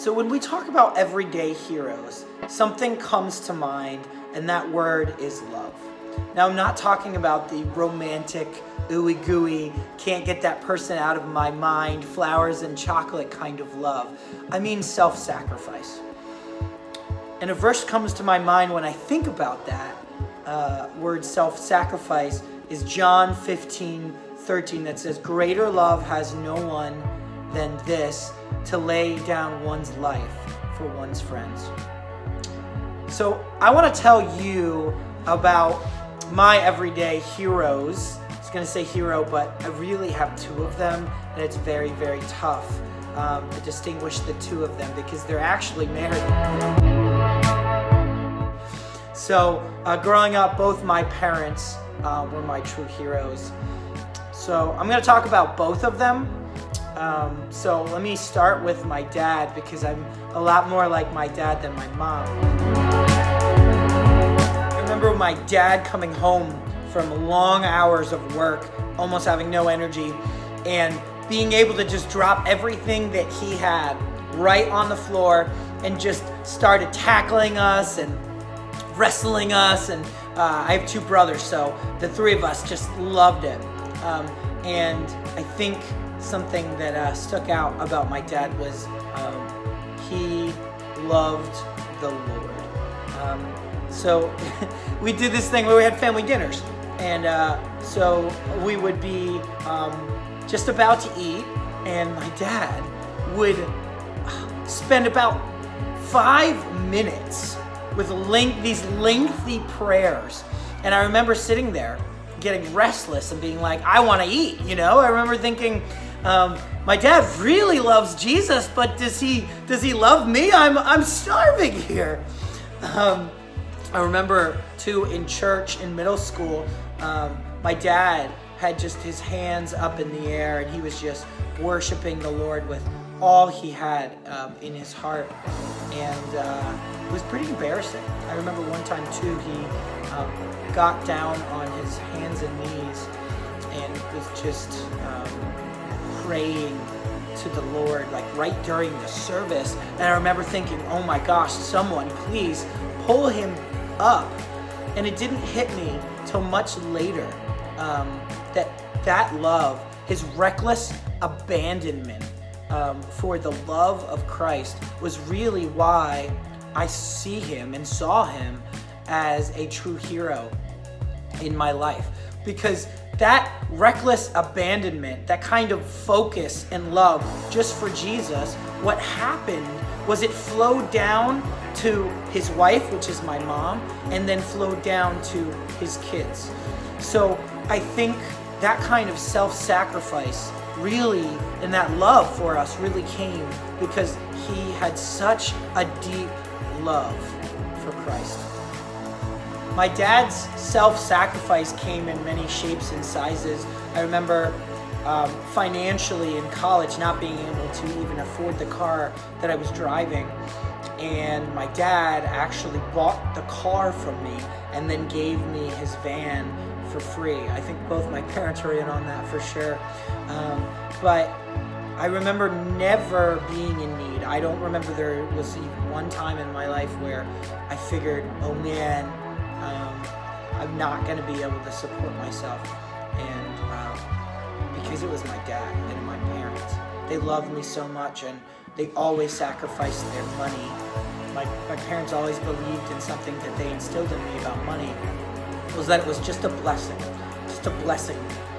So when we talk about everyday heroes, something comes to mind, and that word is love. Now, I'm not talking about the romantic, ooey gooey, can't get that person out of my mind, flowers and chocolate kind of love. I mean self-sacrifice. And a verse comes to my mind when I think about that word self-sacrifice is John 15:13 that says, "Greater love has no one than this, to lay down one's life for one's friends." So I want to tell you about my everyday heroes. I was going to say hero, but I really have two of them, and it's very, very tough to distinguish the two of them because they're actually married. So growing up, both my parents were my true heroes. So I'm going to talk about both of them. So let me start with my dad because I'm a lot more like my dad than my mom. I remember my dad coming home from long hours of work, almost having no energy, and being able to just drop everything that he had right on the floor and just started tackling us and wrestling us. And I have two brothers, so the three of us just loved it. And I think something that stuck out about my dad was he loved the Lord. So we did this thing where we had family dinners, and so we would be just about to eat, and my dad would spend about 5 minutes with these lengthy prayers. And I remember sitting there getting restless and being like, I want to eat, you know? I remember thinking, my dad really loves Jesus, but does he love me? I'm starving here. I remember too in church in middle school, my dad had just his hands up in the air and he was just worshiping the Lord with all he had in his heart, and it was pretty embarrassing. I remember one time too, he got down on his hands and knees and was just praying to the Lord, like right during the service. And I remember thinking, oh my gosh, someone please pull him up. And it didn't hit me till much later that love, his reckless abandonment for the love of Christ was really why I see him and saw him as a true hero in my life. Because that reckless abandonment, that kind of focus and love just for Jesus, what happened was it flowed down to his wife, which is my mom, and then flowed down to his kids. So I think that kind of self-sacrifice really, and that love for us really came because he had such a deep love for Christ. My dad's self-sacrifice came in many shapes and sizes. I remember financially in college not being able to even afford the car that I was driving, and my dad actually bought the car from me and then gave me his van for free. I think both my parents were in on that for sure. But I remember never being in need. I don't remember there was even one time in my life where I figured, oh man, I'm not going to be able to support myself. And because it was my dad and my parents. They loved me so much and they always sacrificed their money. My parents always believed in something that they instilled in me about money, was that it was just a blessing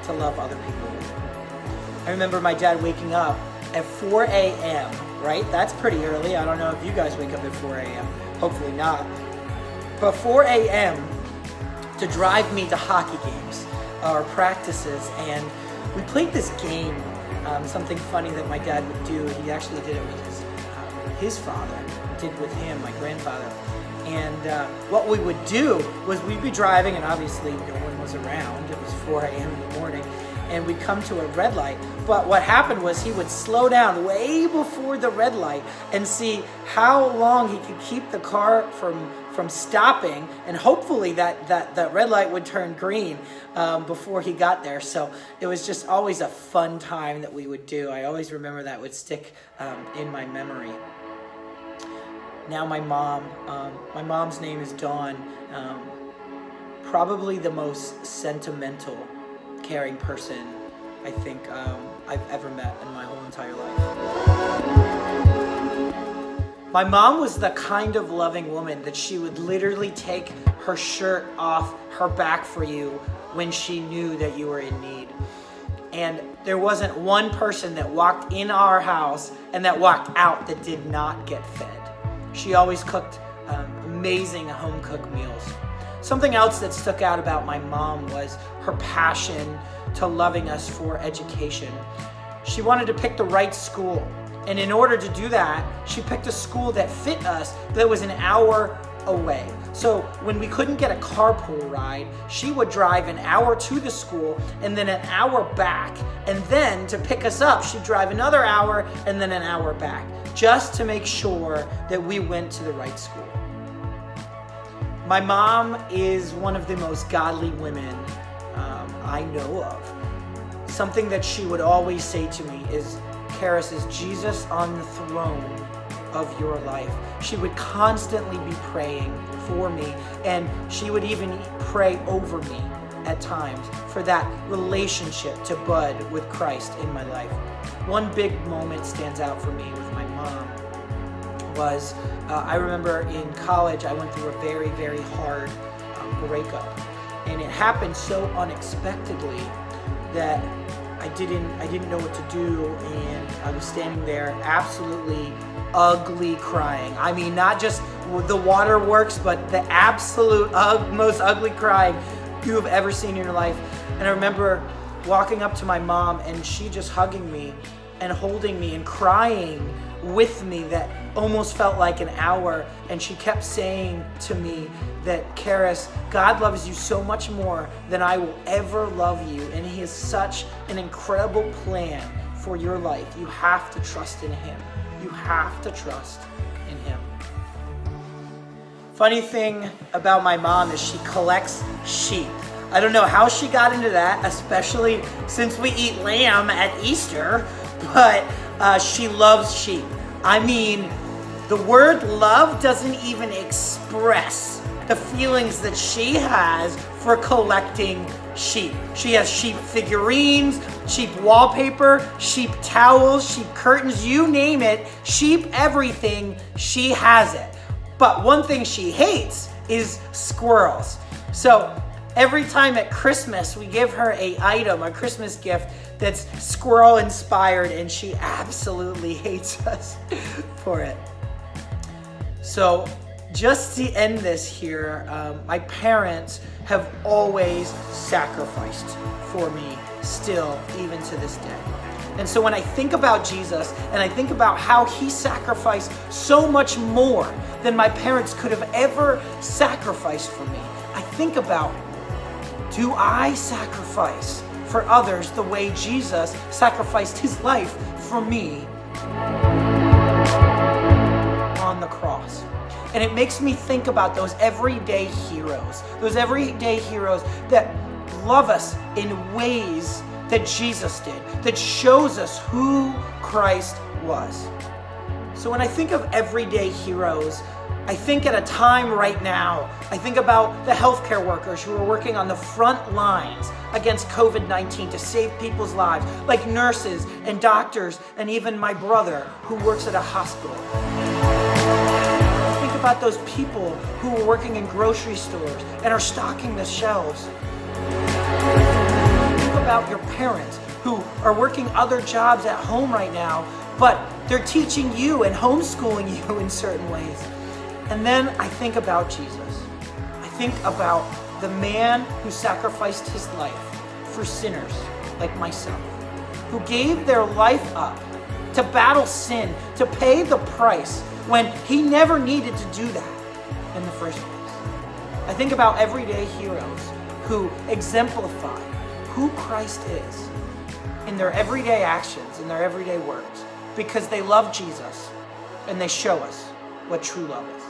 to love other people. I remember my dad waking up at 4 a.m., right? That's pretty early. I don't know if you guys wake up at 4 a.m. Hopefully not. But 4 a.m. to drive me to hockey games or practices. And we played this game, something funny that my dad would do. He actually did it with his father, did with him, my grandfather. And what we would do was we'd be driving, and obviously no one was around. It was 4 a.m. in the morning. And we'd come to a red light. But what happened was he would slow down way before the red light and see how long he could keep the car from stopping, and hopefully that red light would turn green before he got there. So it was just always a fun time that we would do. I always remember that would stick in my memory. now my mom. My mom's name is Dawn. Probably the most sentimental, caring person I think I've ever met in my whole entire life. My mom was the kind of loving woman that she would literally take her shirt off her back for you when she knew that you were in need. And there wasn't one person that walked in our house and that walked out that did not get fed. She always cooked amazing home-cooked meals. Something else that stuck out about my mom was her passion to loving us for education. She wanted to pick the right school. And in order to do that, she picked a school that fit us that was an hour away. So when we couldn't get a carpool ride, she would drive an hour to the school and then an hour back. And then to pick us up, she'd drive another hour and then an hour back, just to make sure that we went to the right school. My mom is one of the most godly women I know of. Something that she would always say to me is, Karis, is Jesus on the throne of your life? She would constantly be praying for me, and she would even pray over me at times for that relationship to bud with Christ in my life. One big moment stands out for me with my mom was, I remember in college I went through a very, very hard breakup, and it happened so unexpectedly that I didn't know what to do, and I was standing there absolutely ugly crying. I mean, not just the waterworks, but the absolute most ugly crying you have ever seen in your life. And I remember walking up to my mom and she just hugging me and holding me and crying with me that almost felt like an hour. And she kept saying to me that, Karis, God loves you so much more than I will ever love you, and He has such an incredible plan for your life. You have to trust in Him. You have to trust in Him. Funny thing about my mom is she collects sheep. I don't know how she got into that, especially since we eat lamb at Easter, but she loves sheep. I mean, the word love doesn't even express the feelings that she has for collecting sheep. She has sheep figurines, sheep wallpaper, sheep towels, sheep curtains, you name it, sheep everything, she has it. But one thing she hates is squirrels. So every time at Christmas, we give her a Christmas gift that's squirrel inspired, and she absolutely hates us for it. So just to end this here, my parents have always sacrificed for me still, even to this day. And so when I think about Jesus and I think about how He sacrificed so much more than my parents could have ever sacrificed for me, I think about, do I sacrifice for others the way Jesus sacrificed His life for me on the cross? And it makes me think about those everyday heroes that love us in ways that Jesus did, that shows us who Christ was. So when I think of everyday heroes, I think at a time right now, I think about the healthcare workers who are working on the front lines against COVID-19 to save people's lives, like nurses and doctors, and even my brother who works at a hospital. I think about those people who are working in grocery stores and are stocking the shelves. Think about your parents who are working other jobs at home right now, but they're teaching you and homeschooling you in certain ways. And then I think about Jesus. I think about the man who sacrificed his life for sinners like myself, who gave their life up to battle sin, to pay the price when he never needed to do that in the first place. I think about everyday heroes who exemplify who Christ is in their everyday actions, in their everyday words, because they love Jesus and they show us what true love is.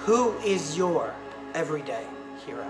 Who is your everyday hero?